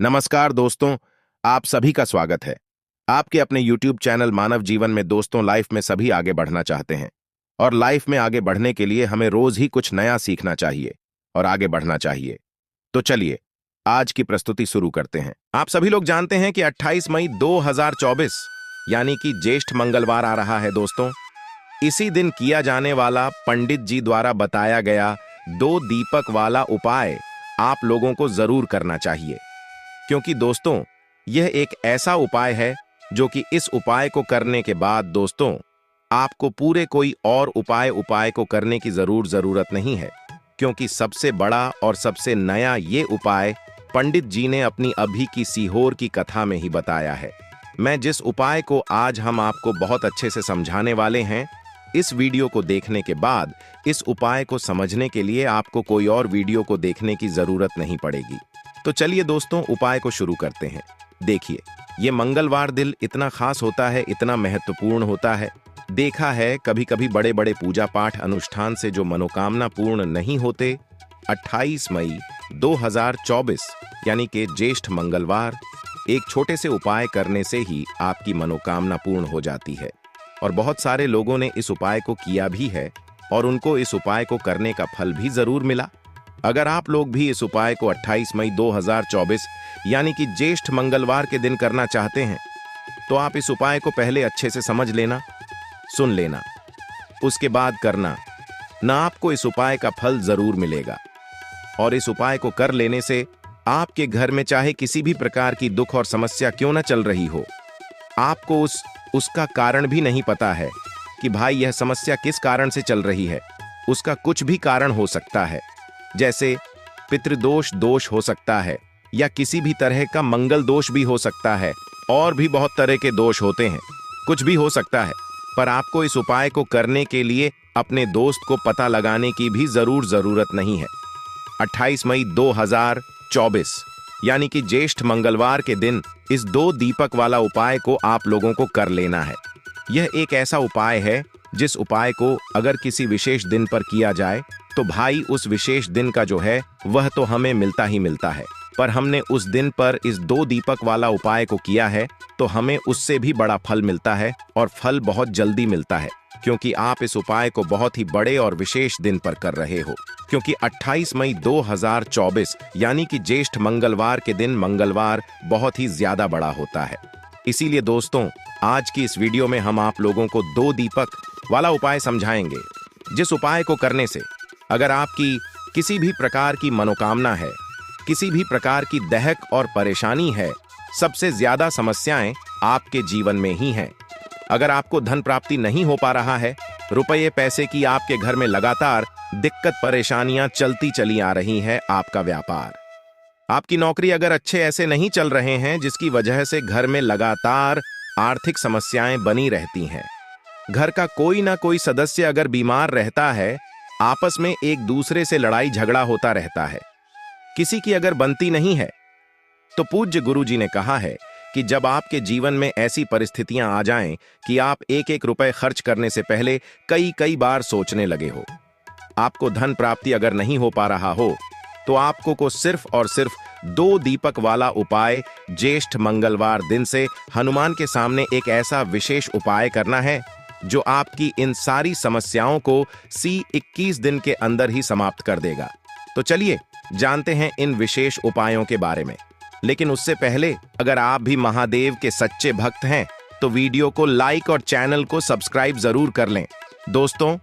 नमस्कार दोस्तों, आप सभी का स्वागत है। आपके अपने YouTube चैनल मानव जीवन में दोस्तों, लाइफ में सभी आगे बढ़ना चाहते हैं और लाइफ में आगे बढ़ने के लिए हमें रोज ही कुछ नया सीखना चाहिए और आगे बढ़ना चाहिए। तो चलिए आज की प्रस्तुति शुरू करते हैं। आप सभी लोग जानते हैं कि 28 मई 2024 यानी कि ज्येष्ठ मंगलवार आ रहा है दोस्तों। इसी दिन किया जाने वाला पंडित जी द्वारा बताया गया 2 दीपक वाला उपाय आप लोगों को जरूर करना चाहिए, क्योंकि दोस्तों यह एक ऐसा उपाय है जो कि इस उपाय को करने के बाद दोस्तों आपको पूरे कोई और उपाय को करने की जरूरत नहीं है, क्योंकि सबसे बड़ा और सबसे नया ये उपाय पंडित जी ने अपनी अभी की सीहोर की कथा में ही बताया है। मैं जिस उपाय को आज हम आपको बहुत अच्छे से समझाने वाले हैं, इस वीडियो को देखने के बाद इस उपाय को समझने के लिए आपको कोई और वीडियो को देखने की जरूरत नहीं पड़ेगी। तो चलिए दोस्तों उपाय को शुरू करते हैं। देखिए, ये मंगलवार दिन इतना खास होता है, इतना महत्वपूर्ण होता है। देखा है कभी कभी बड़े बड़े पूजा पाठ अनुष्ठान से जो मनोकामना पूर्ण नहीं होते, 28 मई 2024 यानी कि ज्येष्ठ मंगलवार एक छोटे से उपाय करने से ही आपकी मनोकामना पूर्ण हो जाती है। और बहुत सारे लोगों ने इस उपाय को किया भी है और उनको इस उपाय को करने का फल भी जरूर मिला। अगर आप लोग भी इस उपाय को 28 मई 2024 यानी कि ज्येष्ठ मंगलवार के दिन करना चाहते हैं, तो आप इस उपाय को पहले अच्छे से समझ लेना, सुन लेना, उसके बाद करना ना। आपको इस उपाय का फल जरूर मिलेगा। और इस उपाय को कर लेने से आपके घर में चाहे किसी भी प्रकार की दुख और समस्या क्यों न चल रही हो, आपको उसका कारण भी नहीं पता है कि भाई यह समस्या किस कारण से चल रही है। उसका कुछ भी कारण हो सकता है, जैसे पितृदोष हो सकता है या किसी भी तरह का मंगल दोष भी हो सकता है, और भी बहुत तरह के दोष होते हैं, कुछ भी हो सकता है। पर आपको इस उपाय को करने के लिए अपने दोस्त को पता लगाने की भी जरूरत नहीं है। 28 मई 2024 यानी कि ज्येष्ठ मंगलवार के दिन इस 2 दीपक वाला उपाय को आप लोगों को कर लेना है। यह एक ऐसा उपाय है जिस उपाय को अगर किसी विशेष दिन पर किया जाए तो भाई उस विशेष दिन का जो है वह तो हमें मिलता ही मिलता है। पर हमने उस दिन पर इस 2 दीपक वाला उपाय को किया है तो हमें उससे भी बड़ा फल मिलता है, और फल बहुत जल्दी मिलता है, क्योंकि आप इस उपाय को बहुत ही बड़े और विशेष दिन पर कर रहे हो। क्योंकि 28 मई 2024 यानी कि ज्येष्ठ मंगलवार के दिन मंगलवार बहुत ही ज्यादा बड़ा होता है। इसीलिए दोस्तों आज की इस वीडियो में हम आप लोगों को 2 दीपक वाला उपाय समझाएंगे, जिस उपाय को करने से अगर आपकी किसी भी प्रकार की मनोकामना है, किसी भी प्रकार की दहक और परेशानी है, सबसे ज्यादा समस्याएं आपके जीवन में ही हैं। अगर आपको धन प्राप्ति नहीं हो पा रहा है, रुपये पैसे की आपके घर में लगातार दिक्कत परेशानियां चलती चली आ रही है, आपका व्यापार, आपकी नौकरी अगर अच्छे ऐसे नहीं चल रहे हैं, जिसकी वजह से घर में लगातार आर्थिक समस्याएं बनी रहती हैं, घर का कोई ना कोई सदस्य अगर बीमार रहता है, आपस में एक दूसरे से लड़ाई झगड़ा होता रहता है, किसी की अगर बनती नहीं है, तो पूज्य गुरु जी ने कहा है कि जब आपके जीवन में ऐसी परिस्थितियां आ जाएं कि आप एक एक रुपए खर्च करने से पहले कई बार सोचने लगे हो, आपको धन प्राप्ति अगर नहीं हो पा रहा हो, तो आपको को सिर्फ और सिर्फ 2 दीपक वाला उपाय ज्येष्ठ मंगलवार दिन से हनुमान के सामने एक ऐसा विशेष उपाय करना है जो आपकी इन सारी समस्याओं को 21 दिन के अंदर ही समाप्त कर देगा। तो चलिए जानते हैं इन विशेष उपायों के बारे में। लेकिन उससे पहले अगर आप भी महादेव के सच्चे भक्त हैं तो वीडियो को लाइक और चैनल को सब्सक्राइब जरूर कर लें दोस्तों।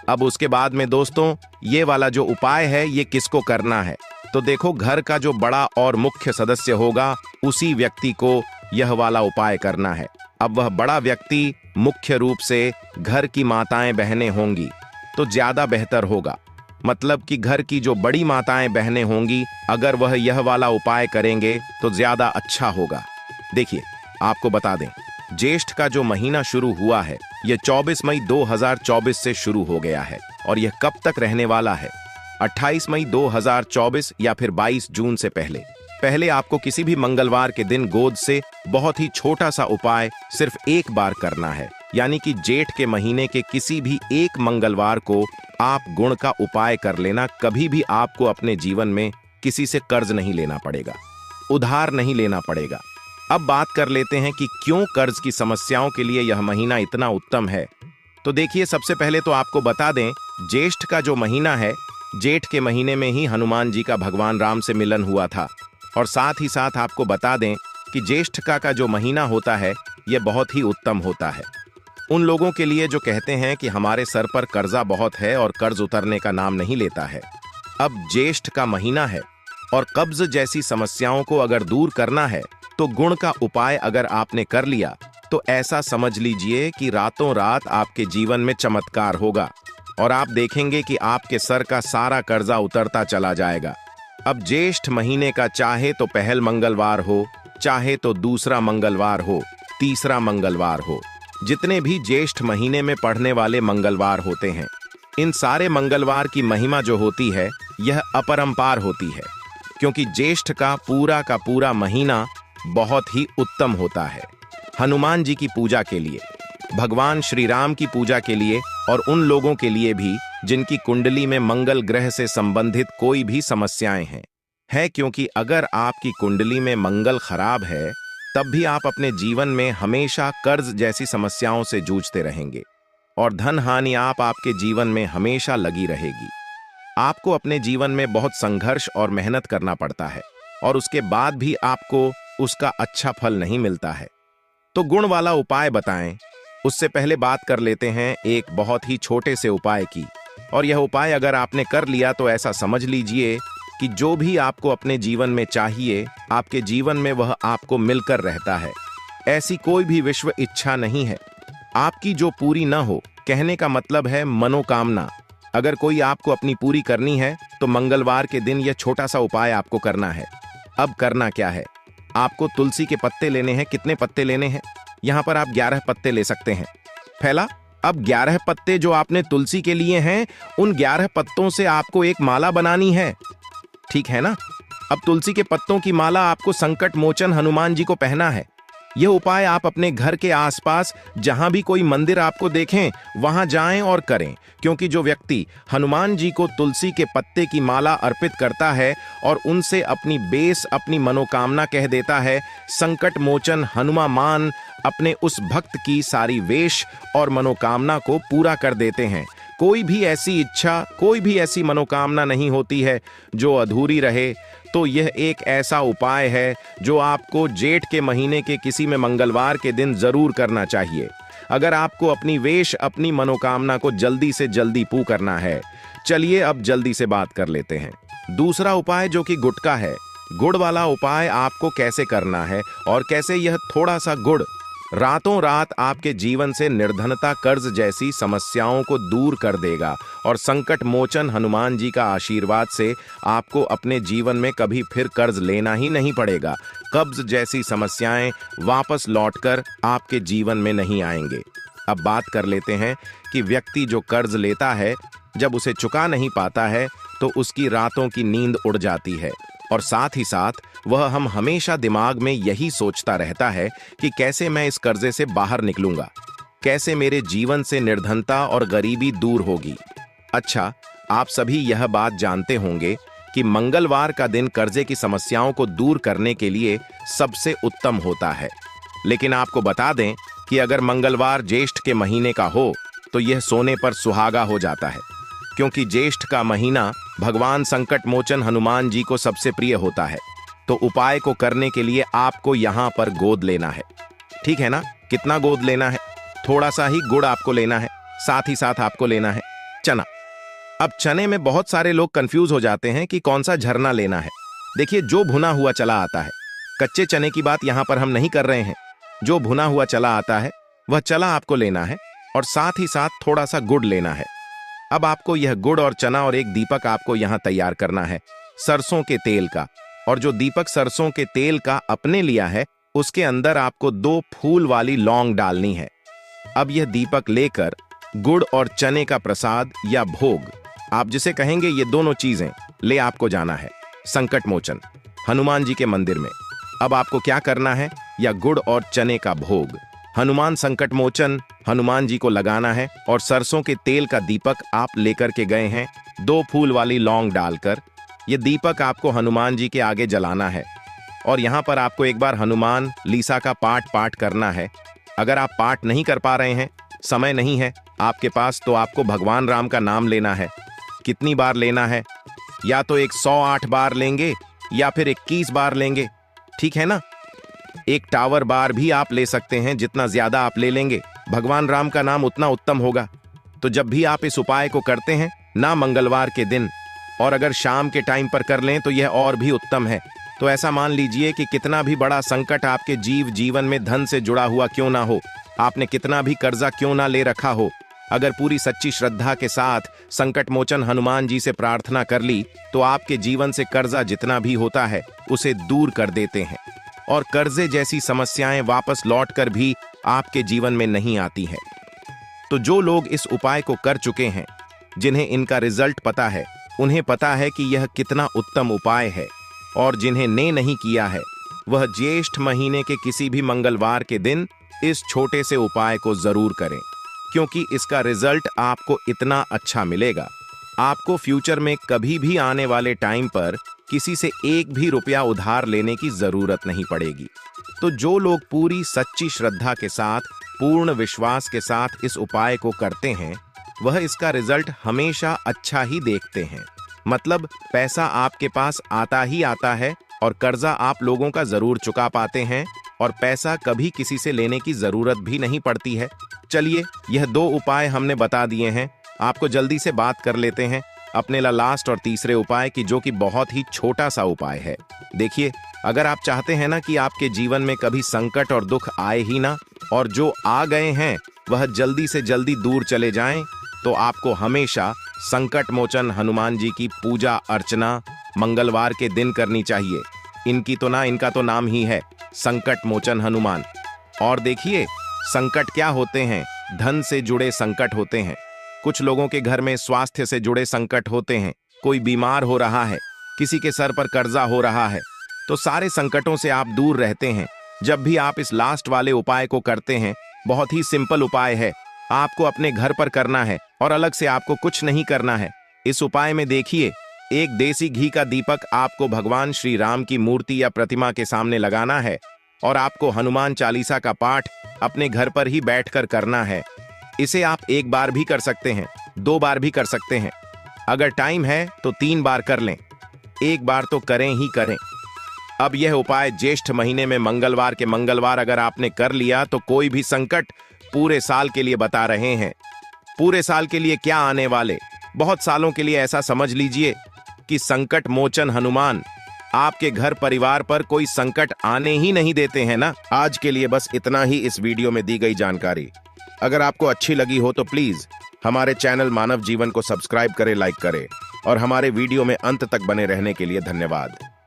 अब उसके बाद में दोस्तों ये वाला जो उपाय है ये किसको करना है, तो देखो घर का जो बड़ा और मुख्य सदस्य होगा उसी व्यक्ति को यह वाला उपाय करना है। अब वह बड़ा व्यक्ति मुख्य रूप से घर की माताएं बहनें होंगी तो ज्यादा बेहतर होगा। मतलब कि घर की जो बड़ी माताएं बहनें होंगी, अगर वह यह वाला उपाय करेंगे तो ज्यादा अच्छा होगा। देखिए आपको बता दें, ज्येष्ठ का जो महीना शुरू हुआ है यह 24 मई 2024 से शुरू हो गया है, और यह कब तक रहने वाला है, 28 मई 2024 या फिर 22 जून से पहले आपको किसी भी मंगलवार के दिन गोद से बहुत ही छोटा सा उपाय सिर्फ एक बार करना है। यानी कि जेठ के महीने के किसी भी एक मंगलवार को आप गुण का उपाय कर लेना। कभी भी आपको अपने जीवन में किसी से कर्ज नहीं लेना पड़ेगा। उधार नहीं लेना पड़ेगा। अब बात कर लेते हैं कि क्यों कर्ज की समस्याओं के लिए यह महीना इतना उत्तम है। तो देखिए, सबसे पहले तो आपको बता दें, ज्येष्ठ का जो महीना है, जेठ के महीने में ही हनुमान जी का भगवान राम से मिलन हुआ था। और साथ ही साथ आपको बता दें कि ज्येष्ठ का जो महीना होता है, यह बहुत ही उत्तम होता है उन लोगों के लिए जो कहते हैं कि हमारे सर पर कर्जा बहुत है और कर्ज उतरने का नाम नहीं लेता है। अब ज्येष्ठ का महीना है और कब्ज जैसी समस्याओं को अगर दूर करना है तो गुण का उपाय अगर आपने कर लिया तो ऐसा समझ लीजिए कि रातों रात आपके जीवन में चमत्कार होगा और आप देखेंगे कि आपके सर का सारा कर्जा उतरता चला जाएगा। अब ज्येष्ठ महीने का चाहे तो पहल मंगलवार हो, चाहे तो दूसरा मंगलवार हो, तीसरा मंगलवार हो, जितने भी ज्येष्ठ महीने में पड़ने वाले मंगलवार होते हैं, इन सारे मंगलवार की महिमा जो होती है यह अपरंपार होती है, क्योंकि ज्येष्ठ का पूरा महीना बहुत ही उत्तम होता है हनुमान जी की पूजा के लिए, भगवान श्री राम की पूजा के लिए और उन लोगों के लिए भी जिनकी कुंडली में मंगल ग्रह से संबंधित कोई भी समस्याएं हैं क्योंकि अगर आपकी कुंडली में मंगल खराब है तब भी आप अपने जीवन में हमेशा कर्ज जैसी समस्याओं से जूझते रहेंगे और धन हानि आपके जीवन में हमेशा लगी रहेगी। आपको अपने जीवन में बहुत संघर्ष और मेहनत करना पड़ता है और उसके बाद भी आपको उसका अच्छा फल नहीं मिलता है। तो गुण वाला उपाय बताएं। उससे पहले बात कर लेते हैं एक बहुत ही छोटे से उपाय की, और यह उपाय अगर आपने कर लिया तो ऐसा समझ लीजिए कि जो भी आपको अपने जीवन में चाहिए आपके जीवन में वह आपको मिलकर रहता है। ऐसी कोई भी विश्व इच्छा नहीं है आपकी जो पूरी न हो। कहने का मतलब है मनोकामना। अगर कोई आपको अपनी पूरी करनी है तो मंगलवार के दिन यह छोटा सा उपाय आपको करना है। अब करना क्या है, आपको तुलसी के पत्ते लेने हैं। कितने पत्ते लेने हैं? यहाँ पर आप 11 पत्ते ले सकते हैं। फैला, अब 11 पत्ते जो आपने तुलसी के लिए हैं उन 11 पत्तों से आपको एक माला बनानी है, ठीक है ना। अब तुलसी के पत्तों की माला आपको संकट मोचन हनुमान जी को पहना है। यह उपाय आप अपने घर के आसपास जहां भी कोई मंदिर आपको देखें वहां जाएं और करें, क्योंकि जो व्यक्ति हनुमान जी को तुलसी के पत्ते की माला अर्पित करता है और उनसे अपनी बेस अपनी मनोकामना कह देता है, संकट मोचन हनुमान अपने उस भक्त की सारी वेश और मनोकामना को पूरा कर देते हैं। कोई भी ऐसी इच्छा, कोई भी ऐसी मनोकामना नहीं होती है जो अधूरी रहे। तो यह एक ऐसा उपाय है जो आपको जेठ के महीने के किसी में मंगलवार के दिन जरूर करना चाहिए, अगर आपको अपनी वेश अपनी मनोकामना को जल्दी से जल्दी पूरा करना है। चलिए अब जल्दी से बात कर लेते हैं दूसरा उपाय जो कि गुटका है। गुड़ वाला उपाय आपको कैसे करना है और कैसे यह थोड़ा सा गुड़ रातों रात आपके जीवन से निर्धनता कर्ज जैसी समस्याओं को दूर कर देगा और संकट मोचन हनुमान जी का आशीर्वाद से आपको अपने जीवन में कभी फिर कर्ज लेना ही नहीं पड़ेगा। कब्ज जैसी समस्याएं वापस लौटकर आपके जीवन में नहीं आएंगे। अब बात कर लेते हैं कि व्यक्ति जो कर्ज लेता है जब उसे चुका नहीं पाता है तो उसकी रातों की नींद उड़ जाती है और साथ ही साथ वह हम हमेशा दिमाग में यही सोचता रहता है कि कैसे मैं इस कर्जे से बाहर निकलूंगा, कैसे मेरे जीवन से निर्धनता और गरीबी दूर होगी। अच्छा, आप सभी यह बात जानते होंगे कि मंगलवार का दिन कर्जे की समस्याओं को दूर करने के लिए सबसे उत्तम होता है, लेकिन आपको बता दें कि अगर मंगलवार ज्येष्ठ के महीने का हो तो यह सोने पर सुहागा हो जाता है, क्योंकि ज्येष्ठ का महीना भगवान संकट मोचन हनुमान जी को सबसे प्रिय होता है। तो उपाय को करने के लिए आपको यहाँ पर गोद लेना है, ठीक है ना। कितना गोद लेना है? थोड़ा सा ही गुड़ आपको लेना है, साथ ही साथ आपको लेना है चना। अब चने में बहुत सारे लोग कंफ्यूज हो जाते हैं कि कौन सा झरना लेना है। देखिए, जो भुना हुआ चला आता है, कच्चे चने की बात यहाँ पर हम नहीं कर रहे हैं। जो भुना हुआ चला आता है वह चला आपको लेना है और साथ ही साथ थोड़ा सा गुड़ लेना है। अब आपको यह गुड़ और चना और एक दीपक आपको यहाँ तैयार करना है सरसों के तेल का, और जो दीपक सरसों के तेल का अपने लिया है उसके अंदर आपको 2 फूल वाली लौंग डालनी है। अब यह दीपक लेकर गुड़ और चने का प्रसाद या भोग, आप जिसे कहेंगे, ये दोनों चीजें ले आपको जाना है संकट मोचन हनुमान जी के मंदिर में। अब आपको क्या करना है, या गुड़ और चने का भोग हनुमान संकट मोचन हनुमान जी को लगाना है और सरसों के तेल का दीपक आप लेकर के गए हैं 2 फूल वाली लौंग डालकर। यह दीपक आपको हनुमान जी के आगे जलाना है। और यहाँ पर आपको एक बार हनुमान लीसा का पाठ करना है। अगर आप पाठ नहीं कर पा रहे हैं, समय नहीं है आपके पास, तो आपको भगवान राम का नाम लेना है। कितनी बार लेना है? या तो 108 बार लेंगे या फिर 21 बार लेंगे, ठीक है ना। एक टावर बार भी आप ले सकते हैं, जितना ज्यादा आप ले लेंगे भगवान राम का नाम उतना उत्तम होगा। तो जब भी आप इस उपाय को करते हैं ना, मंगलवार के दिन, और अगर शाम के टाइम पर कर लें तो यह और भी उत्तम है। तो ऐसा मान लीजिए कि कितना भी बड़ा संकट आपके जीवन में धन से जुड़ा हुआ क्यों ना हो, आपने कितना भी कर्जा क्यों ना ले रखा हो, अगर पूरी सच्ची श्रद्धा के साथ संकट मोचन हनुमान जी से प्रार्थना कर ली तो आपके जीवन से कर्जा जितना भी होता है उसे दूर कर देते हैं, और कर्जे जैसी समस्याएं वापस लौटकर भी आपके जीवन में नहीं आती है। तो जो लोग इस उपाय को कर चुके हैं, जिन्हें इनका रिजल्ट पता है, उन्हें पता है कि यह कितना उत्तम उपाय है, और जिन्हें ने नहीं किया है वह ज्येष्ठ महीने के किसी भी मंगलवार के दिन इस छोटे से उपाय को जरूर करें, क्योंकि इसका रिजल्ट आपको इतना अच्छा मिलेगा। आपको फ्यूचर में कभी भी आने वाले टाइम पर किसी से एक भी रुपया उधार लेने की जरूरत नहीं पड़ेगी। तो जो लोग पूरी सच्ची श्रद्धा के साथ, पूर्ण विश्वास के साथ इस उपाय को करते हैं, वह इसका रिजल्ट हमेशा अच्छा ही देखते हैं। मतलब पैसा आपके पास आता ही आता है, और कर्जा आप लोगों का जरूर चुका पाते हैं, और पैसा कभी किसी से लेने की जरूरत भी नहीं पड़ती है। चलिए, यह 2 उपाय हमने बता दिए हैं, आपको जल्दी से बात कर लेते हैं अपने लास्ट और तीसरे उपाय की, जो कि बहुत ही छोटा सा उपाय है। देखिए, अगर आप चाहते हैं ना कि आपके जीवन में कभी संकट और दुख आए ही ना, और जो आ गए हैं वह जल्दी से जल्दी दूर चले जाएं, तो आपको हमेशा संकट मोचन हनुमान जी की पूजा अर्चना मंगलवार के दिन करनी चाहिए। इनका तो नाम ही है संकट मोचन हनुमान। और देखिए, संकट क्या होते हैं? धन से जुड़े संकट होते हैं, कुछ लोगों के घर में स्वास्थ्य से जुड़े संकट होते हैं, कोई बीमार हो रहा है, किसी के सर पर कर्जा हो रहा है। तो सारे संकटों से आप दूर रहते हैं जब भी आप इस लास्ट वाले उपाय को करते हैं। बहुत ही सिंपल उपाय है, आपको अपने घर पर करना है और अलग से आपको कुछ नहीं करना है। इस उपाय में देखिए, एक देसी घी का दीपक आपको भगवान श्री राम की मूर्ति या प्रतिमा के सामने लगाना है, और आपको हनुमान चालीसा का पाठ अपने घर पर ही बैठकर करना है। इसे आप 1 बार भी कर सकते हैं, 2 बार भी कर सकते हैं, अगर टाइम है तो 3 बार कर लें, 1 बार तो करें ही करें। अब यह उपाय ज्येष्ठ महीने में मंगलवार के मंगलवार अगर आपने कर लिया तो कोई भी संकट पूरे साल के लिए बता रहे हैं, पूरे साल के लिए क्या आने वाले, बहुत सालों के लिए ऐसा समझ लीजिए कि संकट मोचन हनुमान आपके घर परिवार पर कोई संकट आने ही नहीं देते हैं ना। आज के लिए बस इतना ही इस वीडियो में दी गई जानकारी। अगर आपको अच्छी लगी हो तो प्लीज हमारे चैनल मानव जीवन को सब्सक्राइब करें, लाइक करें, और हमारे वीडियो में अंत तक बने रहने के लिए धन्यवाद।